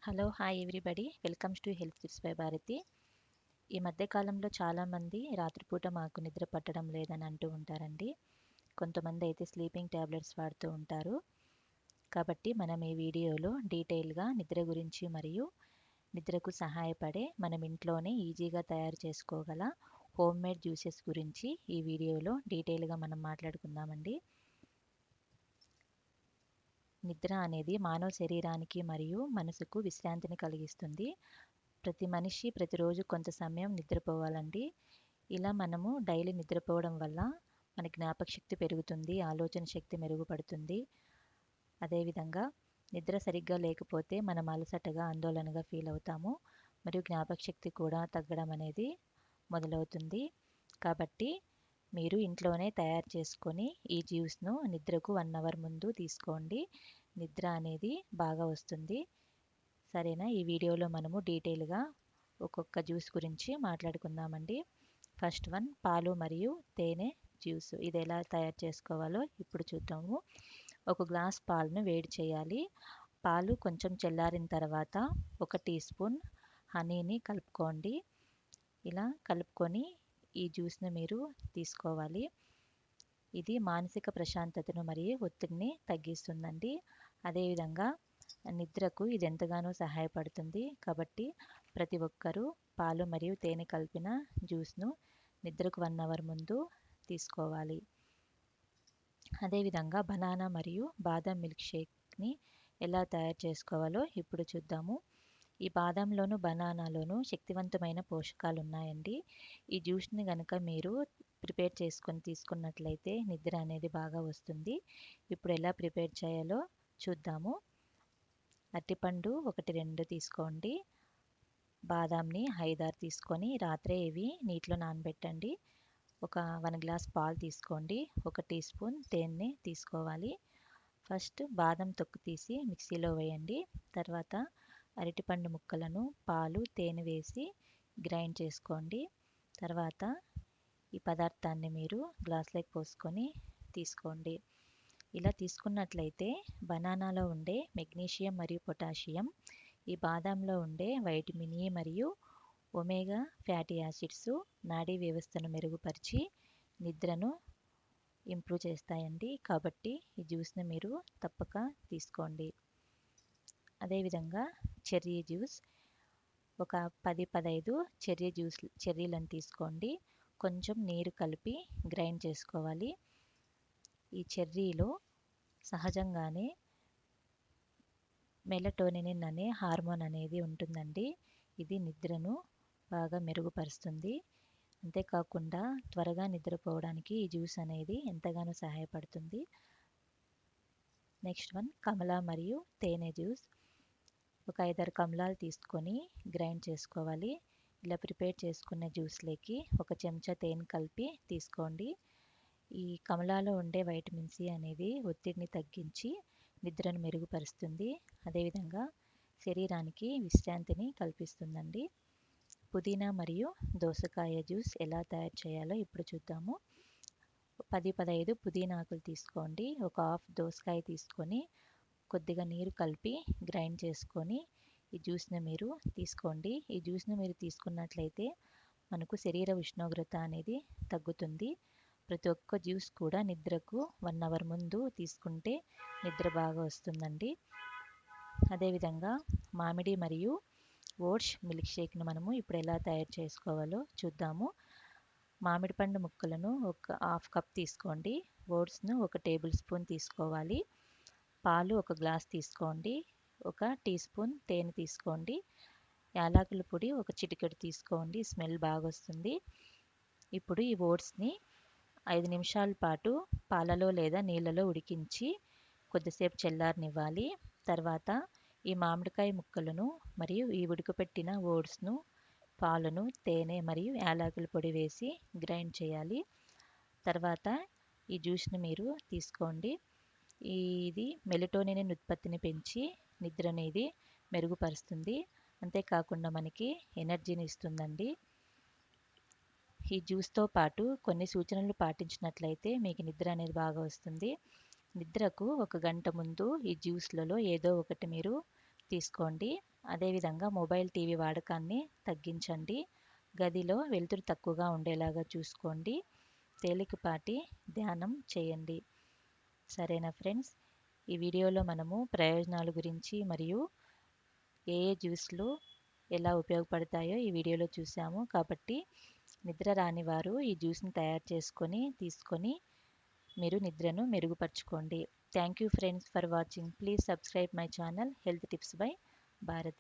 Hello hi everybody welcomes to health tips by Bharathi. ఈ మధ్య కాలంలో చాలామంది రాత్రిపూట మాకు నిద్ర పట్టడం లేదని అంటూ ఉంటారండి. కొంతమంది అయితే స్లీపింగ్ ట్యాబ్లెట్స్ వాడుతూ ఉంటారు. కాబట్టి మనం ఈ వీడియోలో డీటెయిల్గా నిద్ర గురించి మరియు నిద్రకు సహాయపడే మనం ఇంట్లోనే ఈజీగా తయారు చేసుకోగల హోమ్ మేడ్ జ్యూసెస్ గురించి ఈ వీడియోలో డీటెయిల్గా మనం మాట్లాడుకుందామండి. నిద్ర అనేది మానవ శరీరానికి మరియు మనసుకు విశ్రాంతిని కలిగిస్తుంది. ప్రతి మనిషి ప్రతిరోజు కొంత సమయం నిద్రపోవాలండి. ఇలా మనము డైలీ నిద్రపోవడం వల్ల మన జ్ఞాపక శక్తి పెరుగుతుంది, ఆలోచన శక్తి మెరుగుపడుతుంది. అదేవిధంగా నిద్ర సరిగ్గా లేకపోతే మనం అలసటగా ఆందోళనగా ఫీల్ అవుతాము మరియు జ్ఞాపక శక్తి కూడా తగ్గడం అనేది మొదలవుతుంది. కాబట్టి మీరు ఇంట్లోనే తయారు చేసుకొని ఈ జ్యూస్ను నిద్రకు 1 అవర్ ముందు తీసుకోండి. నిద్ర అనేది బాగా వస్తుంది. సరేనా? ఈ వీడియోలో మనము డీటెయిల్గా ఒక్కొక్క జ్యూస్ గురించి మాట్లాడుకుందామండి. ఫస్ట్ వన్ పాలు మరియు తేనె జ్యూస్. ఇది ఎలా తయారు చేసుకోవాలో ఇప్పుడు చూద్దాము. ఒక గ్లాస్ పాలను వేడి చేయాలి. పాలు కొంచెం చల్లారిన తర్వాత 1 టీ స్పూన్ హనీని కలుపుకోండి. ఇలా కలుపుకొని ఈ జ్యూస్ని మీరు తీసుకోవాలి. ఇది మానసిక ప్రశాంతతను మరియు ఒత్తిడిని తగ్గిస్తుందండి. అదేవిధంగా నిద్రకు ఇది ఎంతగానో సహాయపడుతుంది. కాబట్టి ప్రతి ఒక్కరూ పాలు మరియు తేనె కలిపిన జ్యూస్ను నిద్రకు 1 అవర్ ముందు తీసుకోవాలి. అదేవిధంగా బనానా మరియు బాదం మిల్క్ షేక్ని ఎలా తయారు చేసుకోవాలో ఇప్పుడు చూద్దాము. ఈ బాదంలోను బనానాలోను శక్తివంతమైన పోషకాలు ఉన్నాయండి. ఈ జ్యూస్ని కనుక మీరు ప్రిపేర్ చేసుకొని తీసుకున్నట్లయితే నిద్ర అనేది బాగా వస్తుంది. ఇప్పుడు ఎలా ప్రిపేర్ చేయాలో చూద్దాము. అరటిపండు 1-2 తీసుకోండి. బాదాంని 5-6 తీసుకొని రాత్రే ఇవి నీటిలో నానబెట్టండి. ఒక 1 గ్లాస్ పాలు తీసుకోండి. 1 టీ స్పూన్ తేనె తీసుకోవాలి. ఫస్ట్ బాదం తొక్కు తీసి మిక్సీలో వేయండి. తర్వాత అరటిపండు ముక్కలను పాలు తేనె వేసి గ్రైండ్ చేసుకోండి. తర్వాత ఈ పదార్థాన్ని మీరు గ్లాస్లోకి పోసుకొని తీసుకోండి. ఇలా తీసుకున్నట్లయితే బనానాలో ఉండే మెగ్నీషియం మరియు పొటాషియం, ఈ బాదంలో ఉండే వైటమిన్ ఏ మరియు ఒమేగా ఫ్యాటీ యాసిడ్స్ నాడీ వ్యవస్థను మెరుగుపరిచి నిద్రను ఇంప్రూవ్ చేస్తాయండి. కాబట్టి ఈ జ్యూస్ని మీరు తప్పక తీసుకోండి. అదేవిధంగా చెర్రీ జ్యూస్ ఒక 10-15 చెర్రీలను తీసుకోండి. కొంచెం నీరు కలిపి గ్రైండ్ చేసుకోవాలి. ఈ చెర్రీలో సహజంగానే మెలటోనిన్ అనే హార్మోన్ అనేది ఉంటుందండి. ఇది నిద్రను బాగా మెరుగుపరుస్తుంది. అంతేకాకుండా త్వరగా నిద్రపోవడానికి ఈ జ్యూస్ అనేది ఎంతగానో సహాయపడుతుంది. నెక్స్ట్ వన్ కమలా మరియు తేనె జ్యూస్. ఒక 5-6 కమలాలు తీసుకొని గ్రైండ్ చేసుకోవాలి. ఇలా ప్రిపేర్ చేసుకున్న జ్యూస్లోకి 1 చెంచా తేనె కలిపి తీసుకోండి. ఈ కమలాలో ఉండే వైటమిన్ సి అనేది ఒత్తిడిని తగ్గించి నిద్రను మెరుగుపరుస్తుంది. అదేవిధంగా శరీరానికి విశ్రాంతిని కల్పిస్తుందండి. పుదీనా మరియు దోసకాయ జ్యూస్ ఎలా తయారు చేయాలో ఇప్పుడు చూద్దాము. 10-15 పుదీనా ఆకులు తీసుకోండి. ఒక హాఫ్ దోసకాయ తీసుకొని కొద్దిగా నీరు కలిపి గ్రైండ్ చేసుకొని ఈ జ్యూస్ని మీరు తీసుకోండి. ఈ జ్యూస్ని మీరు తీసుకున్నట్లయితే మనకు శరీర ఉష్ణోగ్రత అనేది తగ్గుతుంది. ప్రతి ఒక్క జ్యూస్ కూడా నిద్రకు 1 అవర్ ముందు తీసుకుంటే నిద్ర బాగా వస్తుందండి. అదేవిధంగా మామిడి మరియు ఓట్స్ మిల్క్ షేక్ను మనము ఇప్పుడు ఎలా తయారు చేసుకోవాలో చూద్దాము. మామిడి పండు ముక్కలను ఒక హాఫ్ కప్ తీసుకోండి. ఓట్స్ను 1 టేబుల్ స్పూన్ తీసుకోవాలి. పాలు 1 గ్లాస్ తీసుకోండి. 1 టీ స్పూన్ తేనె తీసుకోండి. యాలకుల పొడి 1 చిటికెడు తీసుకోండి. స్మెల్ బాగా వస్తుంది. ఇప్పుడు ఈ ఓట్స్ని 5 నిమిషాల పాటు పాలలో లేదా నీళ్ళలో ఉడికించి కొద్దిసేపు చల్లారనివ్వాలి. తర్వాత ఈ మామిడికాయ ముక్కలను మరియు ఈ ఉడకపెట్టిన ఓట్స్ను, పాలను, తేనె మరియు యాలకుల పొడి వేసి గ్రైండ్ చేయాలి. తర్వాత ఈ జ్యూస్ని మీరు తీసుకోండి. ఇది మెలటోనిన్ ఉత్పత్తిని పెంచి నిద్ర అనేది మెరుగుపరుస్తుంది. అంతేకాకుండా మనకి ఎనర్జీని ఇస్తుందండి. ఈ జ్యూస్తో పాటు కొన్ని సూచనలు పాటించినట్లయితే మీకు నిద్ర అనేది బాగా వస్తుంది. నిద్రకు 1 గంట ముందు ఈ జ్యూస్లలో ఏదో ఒకటి మీరు తీసుకోండి. అదేవిధంగా మొబైల్ టీవీ వాడకాన్ని తగ్గించండి. గదిలో వెలుతురు తక్కువగా ఉండేలాగా చూసుకోండి. తేలికపాటి ధ్యానం చేయండి. సరేనా ఫ్రెండ్స్? ఈ వీడియోలో మనము ప్రయోజనాల గురించి మరియు ఏ జ్యూస్లు ఎలా ఉపయోగపడతాయో ఈ వీడియోలో చూసాము. కాబట్టి నిద్ర రాని వారు ఈ జ్యూస్ని తయారు చేసుకొని తీసుకొని మీరు నిద్రను మెరుగుపరచుకోండి. Thank you friends for watching. Please subscribe my channel health tips by Bharati.